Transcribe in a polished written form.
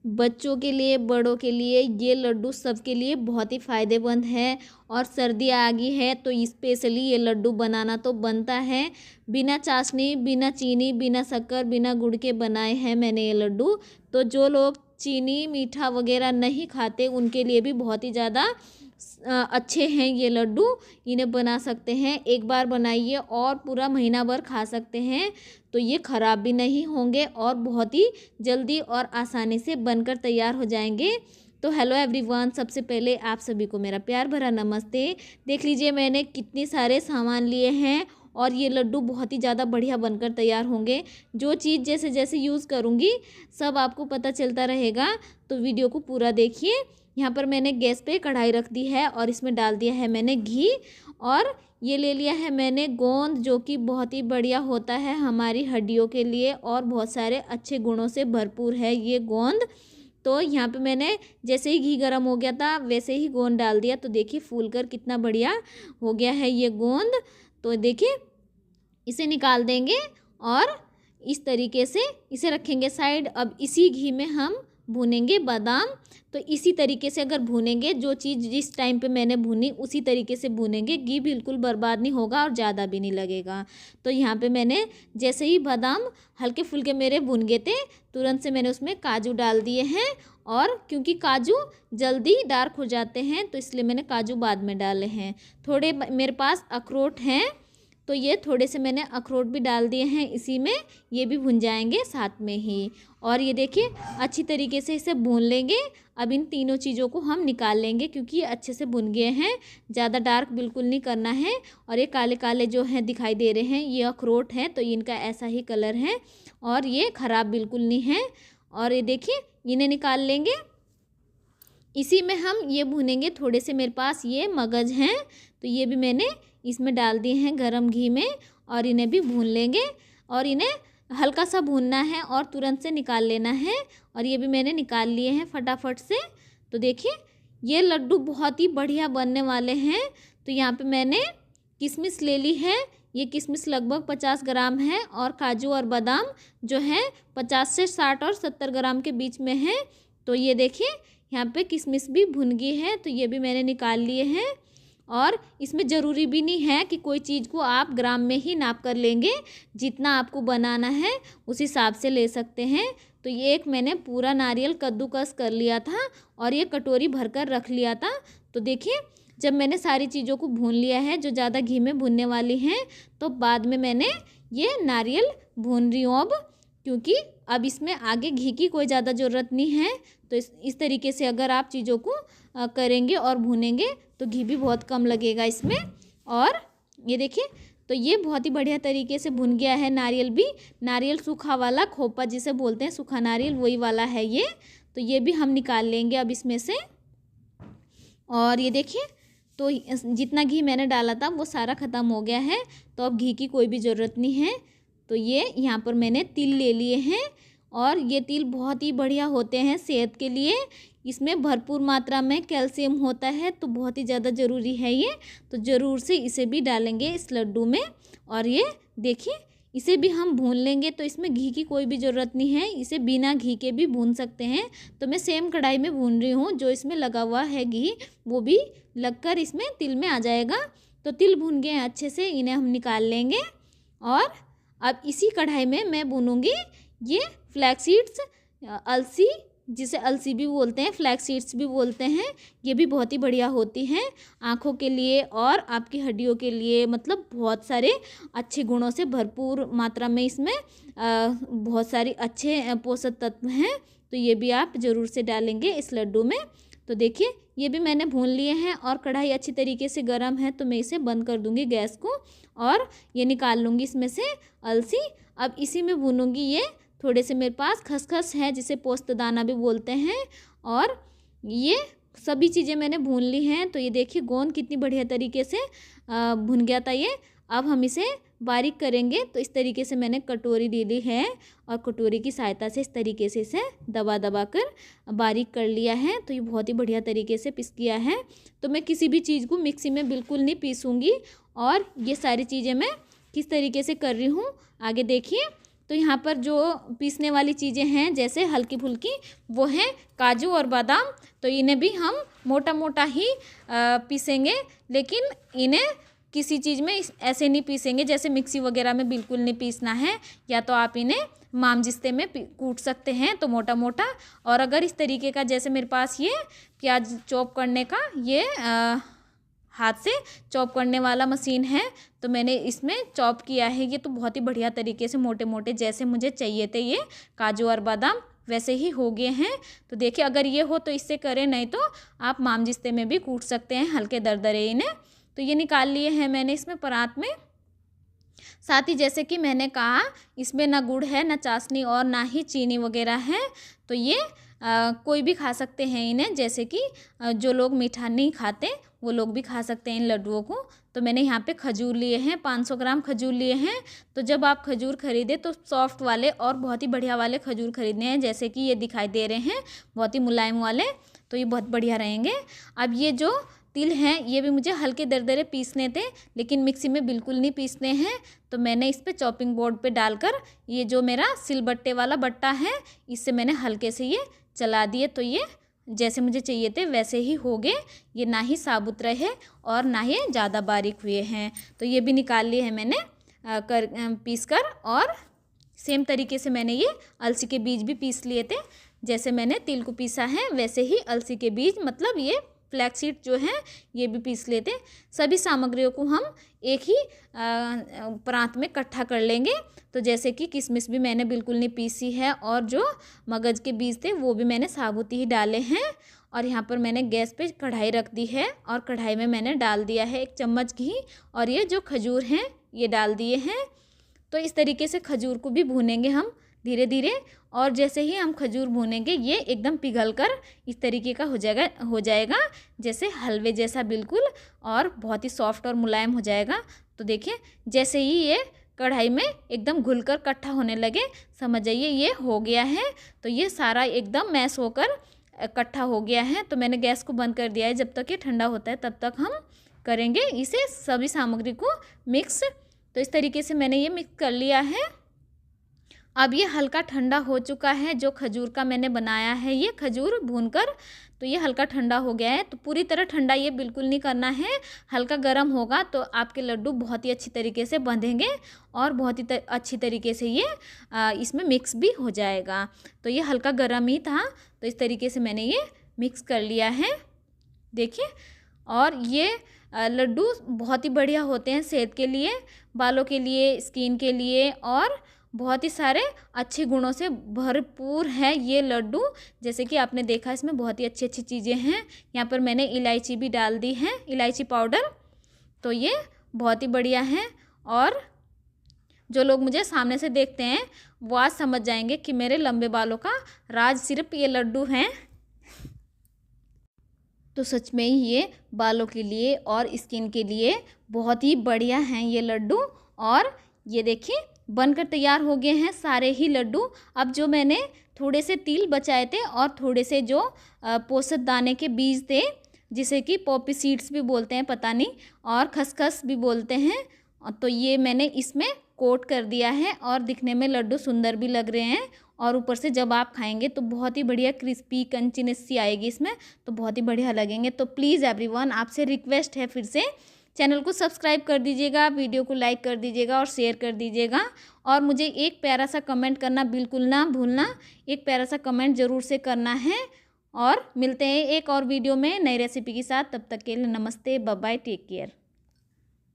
बच्चों के लिए, बड़ों के लिए ये लड्डू सबके लिए बहुत ही फ़ायदेमंद है। और सर्दी आ गई है तो स्पेशली ये लड्डू बनाना तो बनता है। बिना चाशनी, बिना चीनी, बिना शक्कर, बिना गुड़ के बनाए हैं मैंने ये लड्डू। तो जो लोग चीनी, मीठा वगैरह नहीं खाते उनके लिए भी बहुत ही ज़्यादा अच्छे हैं ये लड्डू। इन्हें बना सकते हैं, एक बार बनाइए और पूरा महीना भर खा सकते हैं। तो ये ख़राब भी नहीं होंगे और बहुत ही जल्दी और आसानी से बनकर तैयार हो जाएंगे। तो हेलो एवरीवन, सबसे पहले आप सभी को मेरा प्यार भरा नमस्ते। देख लीजिए मैंने कितने सारे सामान लिए हैं और ये लड्डू बहुत ही ज़्यादा बढ़िया बनकर तैयार होंगे। जो चीज़ जैसे जैसे यूज़ करूँगी सब आपको पता चलता रहेगा, तो वीडियो को पूरा देखिए। यहाँ पर मैंने गैस पे कढ़ाई रख दी है और इसमें डाल दिया है मैंने घी। और ये ले लिया है मैंने गोंद, जो कि बहुत ही बढ़िया होता है हमारी हड्डियों के लिए और बहुत सारे अच्छे गुणों से भरपूर है ये गोंद। तो यहाँ पे मैंने जैसे ही घी गर्म हो गया था वैसे ही गोंद डाल दिया। तो देखिए फूल कर कितना बढ़िया हो गया है ये गोंद। तो देखिए इसे निकाल देंगे और इस तरीके से इसे रखेंगे साइड। अब इसी घी में हम भूनेंगे बादाम। तो इसी तरीके से अगर भूनेंगे, जो चीज़ जिस टाइम पे मैंने भूनी उसी तरीके से भूनेंगे, घी बिल्कुल बर्बाद नहीं होगा और ज़्यादा भी नहीं लगेगा। तो यहाँ पे मैंने जैसे ही बादाम हल्के फुल्के मेरे भुन गए थे तुरंत से मैंने उसमें काजू डाल दिए हैं। और क्योंकि काजू जल्दी डार्क हो जाते हैं तो इसलिए मैंने काजू बाद में डाले हैं। थोड़े मेरे पास अखरोट हैं तो ये थोड़े से मैंने अखरोट भी डाल दिए हैं इसी में, ये भी भुन जाएंगे साथ में ही। और ये देखिए अच्छी तरीके से इसे भून लेंगे। अब इन तीनों चीज़ों को हम निकाल लेंगे क्योंकि ये अच्छे से भुन गए हैं। ज़्यादा डार्क बिल्कुल नहीं करना है। और ये काले काले जो हैं दिखाई दे रहे हैं ये अखरोट हैं, तो इनका ऐसा ही कलर है और ये ख़राब बिल्कुल नहीं है। और ये देखिए इन्हें निकाल लेंगे। इसी में हम ये भूनेंगे। थोड़े से मेरे पास ये मगज हैं तो ये भी मैंने इसमें डाल दिए हैं गरम घी में और इन्हें भी भून लेंगे। और इन्हें हल्का सा भूनना है और तुरंत से निकाल लेना है। और ये भी मैंने निकाल लिए हैं फटाफट से। तो देखिए ये लड्डू बहुत ही बढ़िया बनने वाले हैं। तो यहाँ पे मैंने किशमिश ले ली है। ये किशमिश लगभग 50 ग्राम है और काजू और बादाम जो है 50 से 60 और 70 ग्राम के बीच में है। तो ये देखिए यहाँ पे किशमिश भी भुन गई है तो ये भी मैंने निकाल लिए हैं। और इसमें ज़रूरी भी नहीं है कि कोई चीज़ को आप ग्राम में ही नाप कर लेंगे, जितना आपको बनाना है उस हिसाब से ले सकते हैं। तो ये एक मैंने पूरा नारियल कद्दूकस कर लिया था और ये कटोरी भरकर रख लिया था। तो देखिए जब मैंने सारी चीज़ों को भून लिया है जो ज़्यादा घी में भुनने वाली हैं, तो बाद में मैंने ये नारियल भून रही हूँ अब, क्योंकि अब इसमें आगे घी की कोई ज़्यादा ज़रूरत नहीं है। तो इस तरीके से अगर आप चीज़ों को करेंगे और भूनेंगे तो घी भी बहुत कम लगेगा इसमें। और ये देखिए तो ये बहुत ही बढ़िया तरीके से भुन गया है। नारियल भी, नारियल सूखा वाला खोपा जिसे बोलते हैं, सूखा नारियल वही वाला है ये। तो ये भी हम निकाल लेंगे अब इसमें से। और ये देखिए तो जितना घी मैंने डाला था वो सारा ख़त्म हो गया है। तो अब घी की कोई भी ज़रूरत नहीं है। तो ये यहाँ पर मैंने तिल ले लिए हैं और ये तिल बहुत ही बढ़िया होते हैं सेहत के लिए। इसमें भरपूर मात्रा में कैल्शियम होता है तो बहुत ही ज़्यादा ज़रूरी है ये। तो ज़रूर से इसे भी डालेंगे इस लड्डू में। और ये देखिए इसे भी हम भून लेंगे। तो इसमें घी की कोई भी ज़रूरत नहीं है, इसे बिना घी के भी भून सकते हैं। तो मैं सेम कढ़ाई में भून रही हूँ, जो इसमें लगा हुआ है घी वो भी लगकर इसमें तिल में आ जाएगा। तो तिल भून गए अच्छे से, इन्हें हम निकाल लेंगे। और अब इसी कढ़ाई में मैं भूनूंगी ये फ्लैक्स सीड्स, अलसी, जिसे अलसी भी बोलते हैं, फ्लैक्स सीड्स भी बोलते हैं। ये भी बहुत ही बढ़िया होती हैं आँखों के लिए और आपकी हड्डियों के लिए। मतलब बहुत सारे अच्छे गुणों से भरपूर मात्रा में इसमें बहुत सारी अच्छे पोषक तत्व हैं। तो ये भी आप ज़रूर से डालेंगे इस लड्डू में। तो देखिए ये भी मैंने भून लिए हैं और कढ़ाई अच्छी तरीके से गर्म है तो मैं इसे बंद कर दूंगी गैस को और ये निकाल लूँगी इसमें से अलसी। अब इसी में भूनूंगी ये थोड़े से मेरे पास खसखस है जिसे पोस्तदाना भी बोलते हैं। और ये सभी चीज़ें मैंने भून ली हैं। तो ये देखिए गोंद कितनी बढ़िया तरीके से भुन गया था ये। अब हम इसे बारीक करेंगे। तो इस तरीके से मैंने कटोरी ले ली है और कटोरी की सहायता से इस तरीके से इसे दबा दबा कर बारीक कर लिया है। तो ये बहुत ही बढ़िया तरीके से पिस गया है। तो मैं किसी भी चीज़ को मिक्सी में बिल्कुल नहीं पीसूँगी। और ये सारी चीज़ें मैं किस तरीके से कर रही हूँ आगे देखिए। तो यहाँ पर जो पीसने वाली चीज़ें हैं जैसे हल्की फुल्की वो हैं काजू और बादाम। तो इन्हें भी हम मोटा मोटा ही पीसेंगे, लेकिन इन्हें किसी चीज़ में ऐसे नहीं पीसेंगे जैसे मिक्सी वगैरह में बिल्कुल नहीं पीसना है। या तो आप इन्हें मामजिस्ते में कूट सकते हैं तो मोटा मोटा। और अगर इस तरीके का जैसे मेरे पास ये प्याज चॉप करने का ये हाथ से चॉप करने वाला मशीन है तो मैंने इसमें चॉप किया है। ये तो बहुत ही बढ़िया तरीके से मोटे मोटे जैसे मुझे चाहिए थे ये काजू और बादाम वैसे ही हो गए हैं। तो देखिए अगर ये हो तो इससे करें, नहीं तो आप मामजिस्ते में भी कूट सकते हैं हल्के दरदरे इन्हें। तो ये निकाल लिए हैं मैंने इसमें परात में। साथ ही जैसे कि मैंने कहा इसमें ना गुड़ है, ना चाशनी और ना ही चीनी वगैरह है। तो ये कोई भी खा सकते हैं इन्हें, जैसे कि जो लोग मीठा नहीं खाते वो लोग भी खा सकते हैं इन लड्डुओं को। तो मैंने यहाँ पे खजूर लिए हैं, 500 ग्राम खजूर लिए हैं। तो जब आप खजूर खरीदें तो सॉफ्ट वाले और बहुत ही बढ़िया वाले खजूर खरीदने हैं, जैसे कि ये दिखाई दे रहे हैं बहुत ही मुलायम वाले, तो ये बहुत बढ़िया रहेंगे। अब ये जो तिल हैं ये भी मुझे हल्के दरदरे पीसने थे, लेकिन मिक्सी में बिल्कुल नहीं पीसने हैं। तो मैंने इस पे चॉपिंग बोर्ड पे डालकर ये जो मेरा सिलबट्टे वाला बट्टा है इससे मैंने हल्के से ये चला दिए। तो ये जैसे मुझे चाहिए थे वैसे ही हो गए। ये ना ही साबुत रहे और ना ही ज़्यादा बारीक हुए हैं। तो ये भी निकाल लिए हैं मैंने पीस कर। और सेम तरीके से मैंने ये अलसी के बीज भी पीस लिए थे। जैसे मैंने तिल को पीसा है वैसे ही अलसी के बीज मतलब ये फ्लैक्सीड जो हैं ये भी पीस लेते। सभी सामग्रियों को हम एक ही प्रांत में इकट्ठा कर लेंगे। तो जैसे कि किशमिश भी मैंने बिल्कुल नहीं पीसी है और जो मगज के बीज थे वो भी मैंने साबुत ही डाले हैं। और यहाँ पर मैंने गैस पे कढ़ाई रख दी है और कढ़ाई में मैंने डाल दिया है 1 चम्मच घी और ये जो खजूर हैं ये डाल दिए हैं। तो इस तरीके से खजूर को भी भूनेंगे हम धीरे धीरे। और जैसे ही हम खजूर भूनेंगे ये एकदम पिघल कर इस तरीके का हो जाएगा जैसे हलवे जैसा बिल्कुल, और बहुत ही सॉफ्ट और मुलायम हो जाएगा। तो देखिए जैसे ही ये कढ़ाई में एकदम घुलकर इकट्ठा होने लगे समझ जाइए ये हो गया है। तो ये सारा एकदम मैश होकर इकट्ठा हो गया है। तो मैंने गैस को बंद कर दिया है। जब तक ये ठंडा होता है तब तक हम करेंगे इसे सभी सामग्री को मिक्स। तो इस तरीके से मैंने ये मिक्स कर लिया है। अब ये हल्का ठंडा हो चुका है। जो खजूर का मैंने बनाया है ये खजूर भूनकर, तो ये हल्का ठंडा हो गया है। तो पूरी तरह ठंडा ये बिल्कुल नहीं करना है, हल्का गर्म होगा तो आपके लड्डू बहुत ही अच्छी तरीके से बंधेंगे और बहुत ही अच्छी तरीके से ये इसमें मिक्स भी हो जाएगा। तो ये हल्का गर्म ही था। तो इस तरीके से मैंने ये मिक्स कर लिया है देखिए। और ये लड्डू बहुत ही बढ़िया होते हैं सेहत के लिए, बालों के लिए, स्किन के लिए, और बहुत ही सारे अच्छे गुणों से भरपूर है ये लड्डू। जैसे कि आपने देखा इसमें बहुत ही अच्छी अच्छी चीज़ें हैं। यहाँ पर मैंने इलायची भी डाल दी है, इलायची पाउडर। तो ये बहुत ही बढ़िया है। और जो लोग मुझे सामने से देखते हैं वो आज समझ जाएंगे कि मेरे लंबे बालों का राज सिर्फ ये लड्डू हैं। तो सच में ही ये बालों के लिए और स्किन के लिए बहुत ही बढ़िया हैं ये लड्डू। और ये देखिए बनकर तैयार हो गए हैं सारे ही लड्डू। अब जो मैंने थोड़े से तिल बचाए थे और थोड़े से जो पोषक दाने के बीज थे जिसे कि पॉपी सीड्स भी बोलते हैं पता नहीं, और खसखस भी बोलते हैं, तो ये मैंने इसमें कोट कर दिया है और दिखने में लड्डू सुंदर भी लग रहे हैं। और ऊपर से जब आप खाएंगे तो बहुत ही बढ़िया क्रिस्पी कंचीनेस सी आएगी इसमें, तो बहुत ही बढ़िया लगेंगे। तो प्लीज़ एवरीवन आपसे रिक्वेस्ट है फिर से चैनल को सब्सक्राइब कर दीजिएगा, वीडियो को लाइक कर दीजिएगा और शेयर कर दीजिएगा। और मुझे एक प्यारा सा कमेंट करना बिल्कुल ना भूलना, एक प्यारा सा कमेंट ज़रूर से करना है। और मिलते हैं एक और वीडियो में नई रेसिपी के साथ। तब तक के लिए नमस्ते, बाय बाय, टेक केयर।